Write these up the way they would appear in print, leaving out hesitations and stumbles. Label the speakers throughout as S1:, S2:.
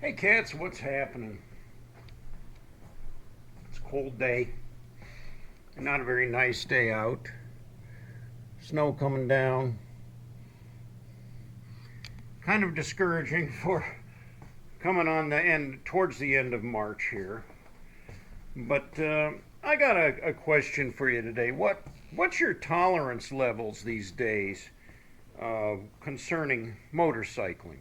S1: Hey cats, what's happening? It's a cold day. Not a very nice day out. Snow coming down. Kind of discouraging for coming on the end, towards the end of March here. But I got a question for you today. What's your tolerance levels these days concerning motorcycling?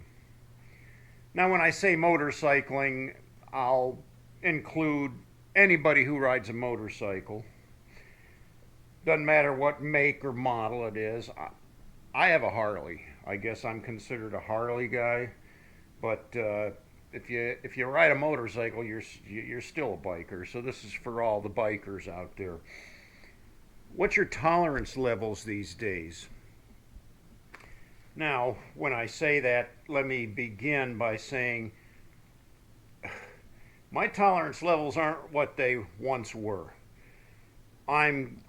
S1: Now, when I say motorcycling, I'll include anybody who rides a motorcycle. Doesn't matter what make or model it is. I have a Harley. I guess I'm considered a Harley guy. But if you ride a motorcycle, you're still a biker. So this is for all the bikers out there. What's your tolerance levels these days? Now, when I say that, let me begin by saying my tolerance levels aren't what they once were. I'm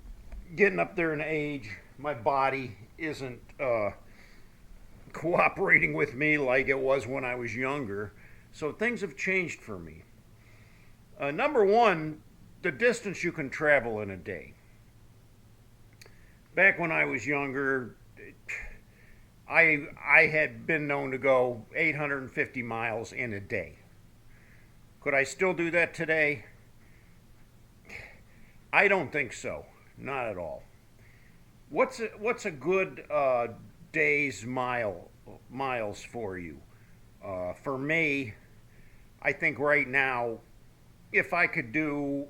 S1: getting up there in age. My body isn't cooperating with me like it was when I was younger. So things have changed for me. Number one, the distance you can travel in a day. Back when I was younger, I had been known to go 850 miles in a day. Could I still do that today? I don't think so. Not at all. What's a good day's miles for you? For me, I think right now, if I could do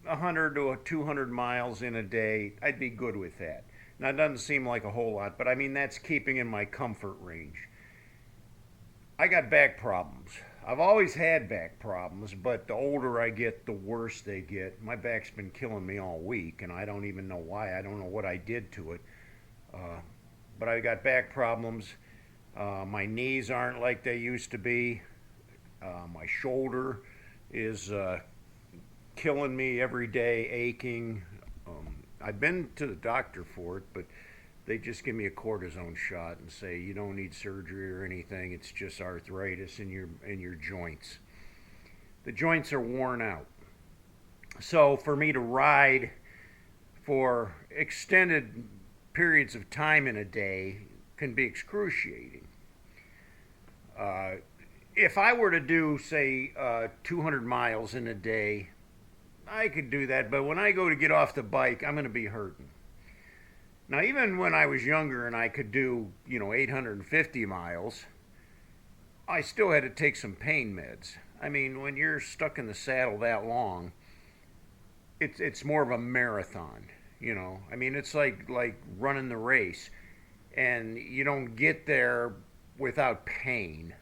S1: 100 to 200 miles in a day, I'd be good with that. Now, it doesn't seem like a whole lot, but I mean, that's keeping in my comfort range. I got back problems. I've always had back problems, but the older I get, the worse they get. My back's been killing me all week, and I don't even know why. I don't know what I did to it. Uh, but I got back problems. My knees aren't like they used to be. My shoulder is killing me every day, aching. I've been to the doctor for it, but they just give me a cortisone shot and say you don't need surgery or anything. It's just arthritis in your joints. The joints are worn out. So for me to ride for extended periods of time in a day can be excruciating. Uh, if I were to do, say, 200 miles in a day, I could do that. But when I go to get off the bike, I'm going to be hurting. Now, even when I was younger and I could do, 850 miles, I still had to take some pain meds. I mean, when you're stuck in the saddle that long, it's more of a marathon, I mean, it's like running the race, and you don't get there without pain.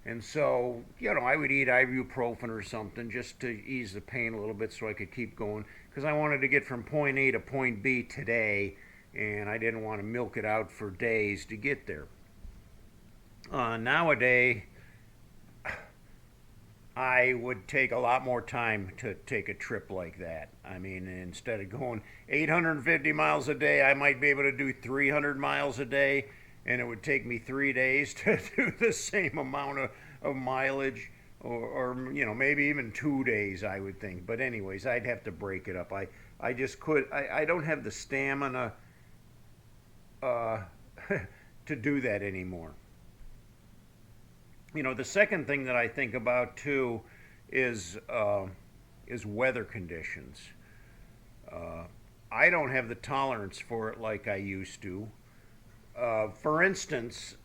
S1: And so, I would eat ibuprofen or something just to ease the pain a little bit so I could keep going because I wanted to get from point A to point B today, and I didn't want to milk it out for days to get there. Nowadays, I would take a lot more time to take a trip like that. I mean, instead of going 850 miles a day, I might be able to do 300 miles a day, and it would take me 3 days to do the same amount of mileage, or maybe even 2 days, I would think. But anyways, I'd have to break it up. I just could. I don't have the stamina uh, to do that anymore. The second thing that I think about too is is weather conditions. Uh, I don't have the tolerance for it like I used to. For instance,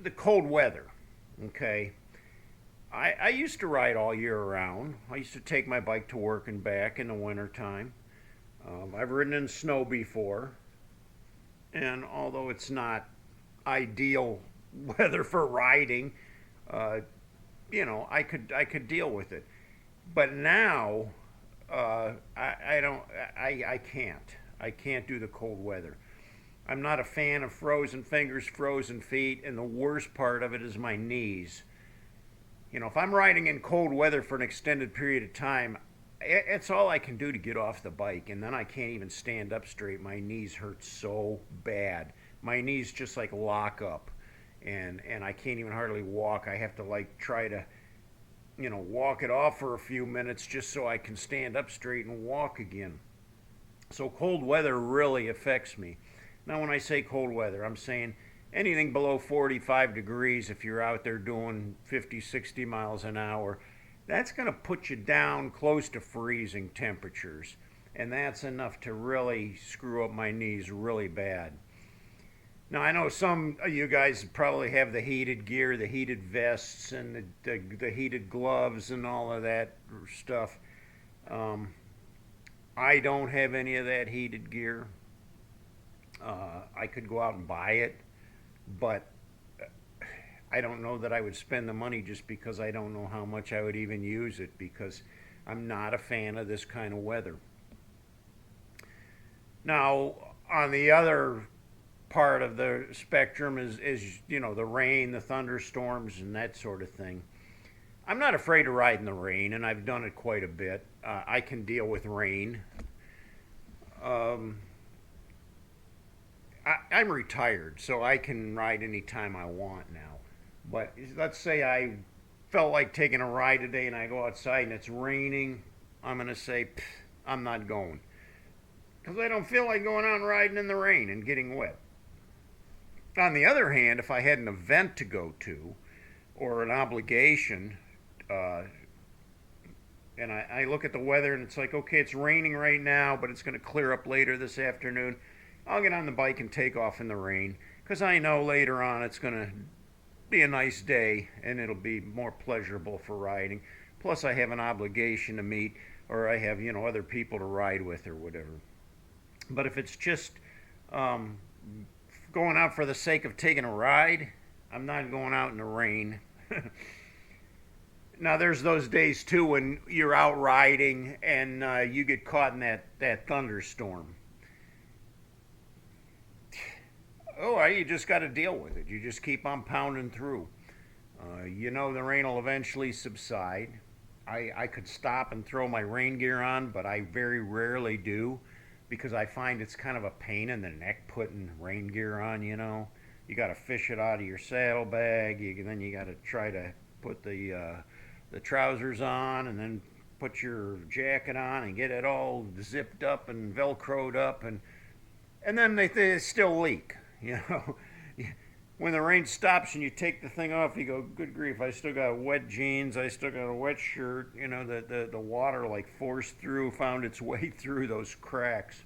S1: the cold weather. Okay, I used to ride all year round. I used to take my bike to work and back in the wintertime. I've ridden in snow before, and although it's not ideal weather for riding, uh, I could deal with it. But now, I don't I can't do the cold weather. I'm not a fan of frozen fingers, frozen feet, and the worst part of it is my knees. If I'm riding in cold weather for an extended period of time, it's all I can do to get off the bike, and then I can't even stand up straight. My knees hurt so bad. My knees just like lock up, and I can't even hardly walk. I have to like try to walk it off for a few minutes just so I can stand up straight and walk again. So cold weather really affects me. Now, when I say cold weather, I'm saying anything below 45 degrees, if you're out there doing 50, 60 miles an hour, that's going to put you down close to freezing temperatures. And that's enough to really screw up my knees really bad. Now, I know some of you guys probably have the heated gear, the heated vests, and the heated gloves, and all of that stuff. Um, I don't have any of that heated gear. I could go out and buy it, but I don't know that I would spend the money just because I don't know how much I would even use it because I'm not a fan of this kind of weather. Now, on the other part of the spectrum is the rain, the thunderstorms, and that sort of thing. I'm not afraid to ride in the rain, and I've done it quite a bit. I can deal with rain. Um, I'm retired, so I can ride anytime I want now. But let's say I felt like taking a ride today and I go outside and it's raining, I'm going to say, I'm not going. Because I don't feel like going out and riding in the rain and getting wet. On the other hand, if I had an event to go to or an obligation, uh, and I look at the weather and it's like, okay, it's raining right now, but it's going to clear up later this afternoon, I'll get on the bike and take off in the rain because I know later on it's going to be a nice day and it'll be more pleasurable for riding. Plus, I have an obligation to meet or I have, other people to ride with or whatever. But if it's just um, going out for the sake of taking a ride, I'm not going out in the rain. Now, there's those days too when you're out riding and you get caught in that thunderstorm. Oh, well, you just got to deal with it. You just keep on pounding through. The rain will eventually subside. I could stop and throw my rain gear on, but I very rarely do because I find it's kind of a pain in the neck putting rain gear on, You got to fish it out of your saddlebag. Then you got to try to put the trousers on and then put your jacket on and get it all zipped up and velcroed up and then they still leak. When the rain stops and you take the thing off, you go, good grief, I still got wet jeans, I still got a wet shirt, the water like forced through, found its way through those cracks,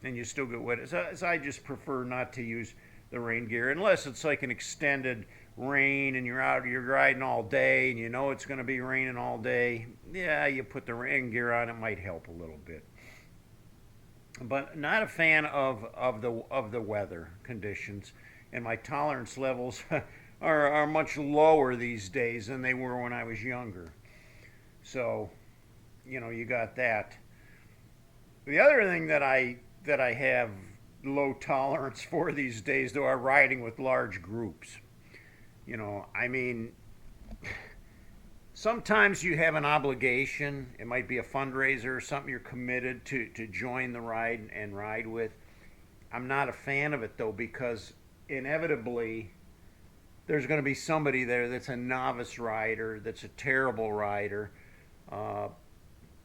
S1: and you still get wet. So I just prefer not to use the rain gear unless it's like an extended rain and you're riding all day and it's going to be raining all day. Yeah, you put the rain gear on, it might help a little bit. But not a fan of the weather conditions, and my tolerance levels are much lower these days than they were when I was younger. So, you got that. The other thing that I have low tolerance for these days, though, are riding with large groups. I mean, sometimes you have an obligation. It might be a fundraiser or something you're committed to join the ride and ride with. I'm not a fan of it though because inevitably there's going to be somebody there that's a novice rider, that's a terrible rider, uh,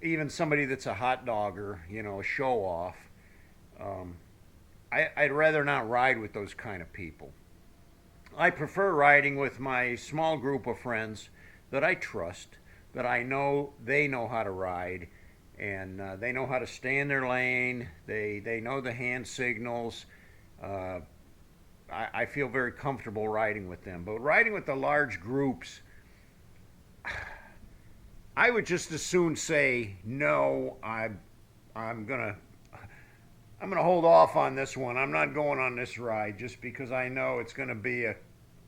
S1: even somebody that's a hot dogger, a show off. Um, I'd rather not ride with those kind of people. I prefer riding with my small group of friends that I trust, that I know they know how to ride, and they know how to stay in their lane. They know the hand signals. Uh, I feel very comfortable riding with them. But riding with the large groups, I would just as soon say no. I'm gonna I'm gonna hold off on this one. I'm not going on this ride just because I know it's gonna be a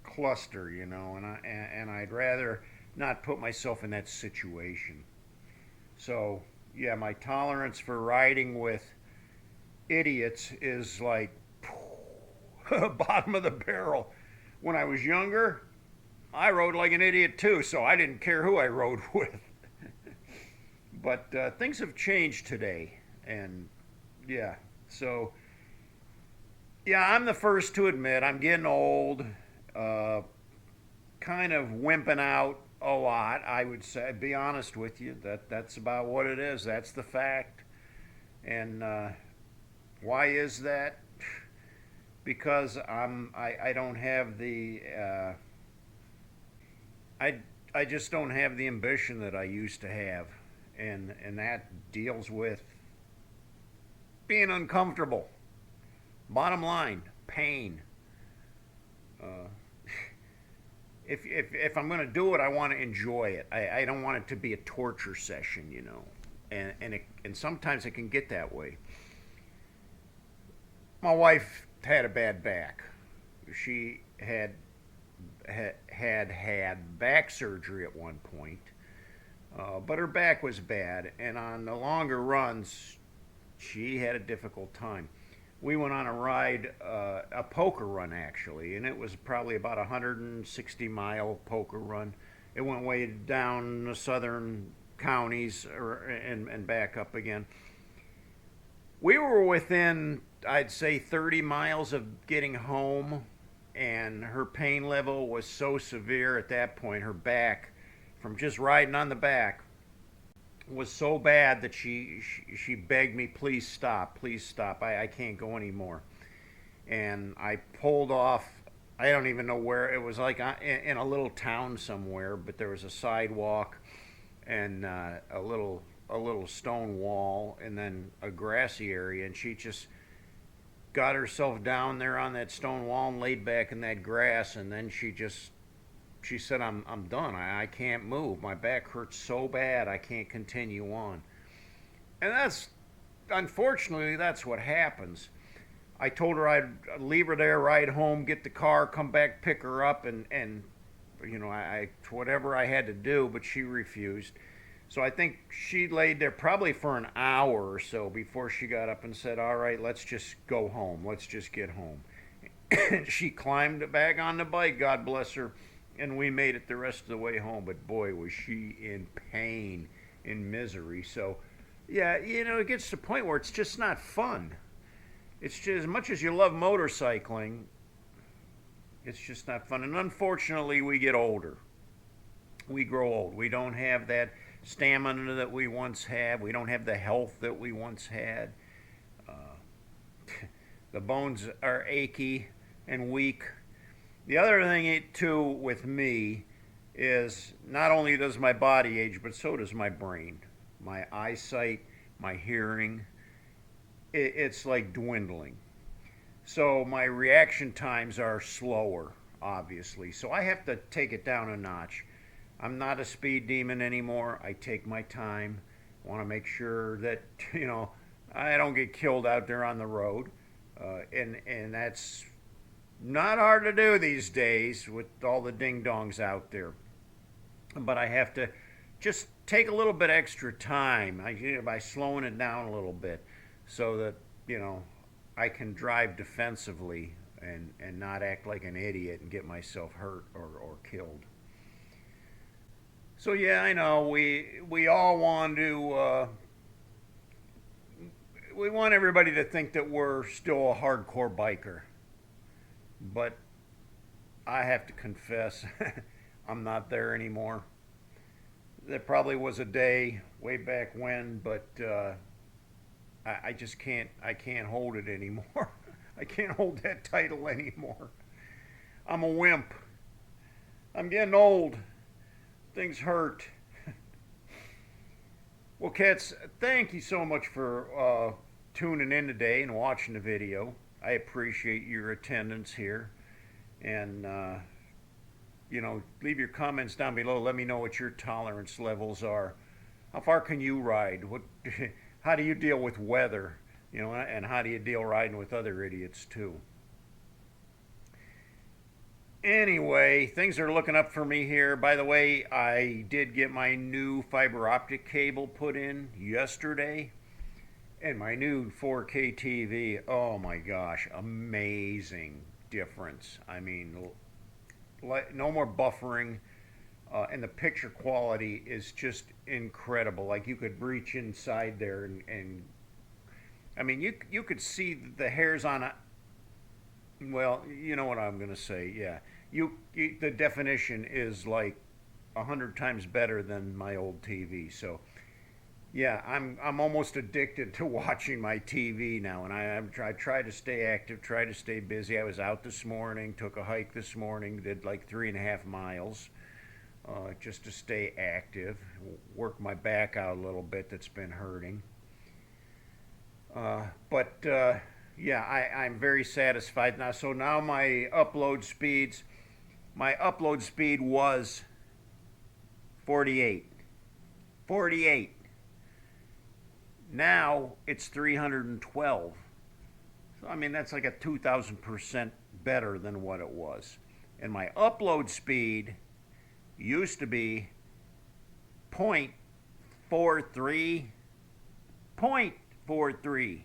S1: cluster, and I'd rather not put myself in that situation. So yeah, my tolerance for riding with idiots is like bottom of the barrel. When I was younger, I rode like an idiot too, so I didn't care who I rode with. But things have changed today, and yeah, so yeah, I'm the first to admit I'm getting old, uh, kind of wimping out a lot. I would say, be honest with you, that's about what it is. That's the fact. And why is that? Because I don't have the I I just don't have the ambition that I used to have, and that deals with being uncomfortable. Bottom line, pain. Uh, if I'm going to do it, I want to enjoy it. I don't want it to be a torture session, you know. And sometimes it can get that way. My wife had a bad back. She had back surgery at one point, but her back was bad, and on the longer runs, she had a difficult time. We went on a ride, a poker run actually, and it was probably about a 160-mile poker run. It went way down the southern counties and back up again. We were within, I'd say, 30 miles of getting home, and her pain level was so severe at that point. Her back, from just riding on the back, was so bad that she begged me, please stop, please stop. I can't go anymore. And I pulled off. I don't even know where it was, like in a little town somewhere, but there was a sidewalk and a little stone wall and then a grassy area, and she just got herself down there on that stone wall and laid back in that grass, and then she said, I'm done. I can't move. My back hurts so bad I can't continue on. And that's, unfortunately, that's what happens. I told her I'd leave her there, ride home, get the car, come back, pick her up, and I whatever I had to do, but she refused. So I think she laid there probably for an hour or so before she got up and said, all right, let's just go home. Let's just get home. She climbed back on the bike, God bless her, and we made it the rest of the way home. But boy, was she in pain, in misery. So, yeah, it gets to the point where it's just not fun. It's just, as much as you love motorcycling, it's just not fun. And unfortunately, we get older. We grow old. We don't have that stamina that we once had. We don't have the health that we once had. The bones are achy and weak. The other thing, too, with me is not only does my body age, but so does my brain. My eyesight, my hearing, it's like dwindling. So my reaction times are slower, obviously. So I have to take it down a notch. I'm not a speed demon anymore. I take my time. I want to make sure that, I don't get killed out there on the road. And that's not hard to do these days with all the ding dongs out there. But I have to just take a little bit extra time by slowing it down a little bit so that, I can drive defensively and not act like an idiot and get myself hurt or killed. So yeah, I know we all want to we want everybody to think that we're still a hardcore biker, but I have to confess, I'm not there anymore. There probably was a day way back when, but I just can't. I can't hold it anymore. I can't hold that title anymore. I'm a wimp. I'm getting old. Things hurt. Well, cats, thank you so much for tuning in today and watching the video. I appreciate your attendance here. And, leave your comments down below. Let me know what your tolerance levels are. How far can you ride? How do you deal with weather? And how do you deal riding with other idiots, too? Anyway, things are looking up for me here. By the way, I did get my new fiber optic cable put in yesterday. And my new 4K TV, oh my gosh, amazing difference. I mean, no more buffering. And the picture quality is just incredible. Like you could reach inside there and I mean, you could see the hairs on a, well, you know what I'm going to say, yeah. The definition is like 100 times better than my old TV. So yeah, I'm almost addicted to watching my TV now, and I try to stay active, try to stay busy. I was out this morning, took a hike this morning, did like 3.5 miles, just to stay active, work my back out a little bit that's been hurting. But yeah, I'm very satisfied now. So now my upload speed was 48. 48. Now it's 312. So I mean that's like a 2,000% better than what it was. And my upload speed used to be 0.43, 0.43.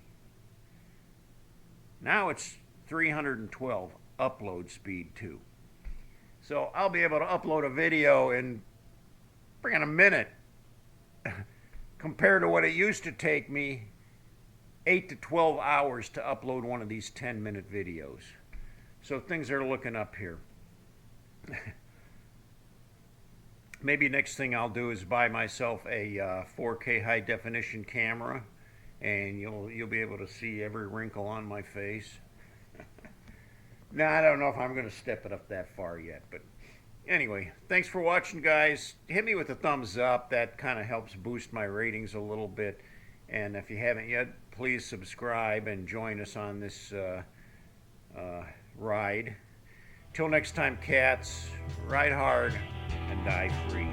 S1: Now it's 312 upload speed too. So I'll be able to upload a video in a minute compared to what it used to take me 8 to 12 hours to upload one of these 10-minute videos. So things are looking up here. Maybe next thing I'll do is buy myself a 4K high definition camera, and you'll be able to see every wrinkle on my face. Now I don't know if I'm going to step it up that far yet, but anyway, thanks for watching, guys. Hit me with a thumbs up. That kind of helps boost my ratings a little bit. And if you haven't yet, please subscribe and join us on this ride. Till next time, cats, ride hard and die free.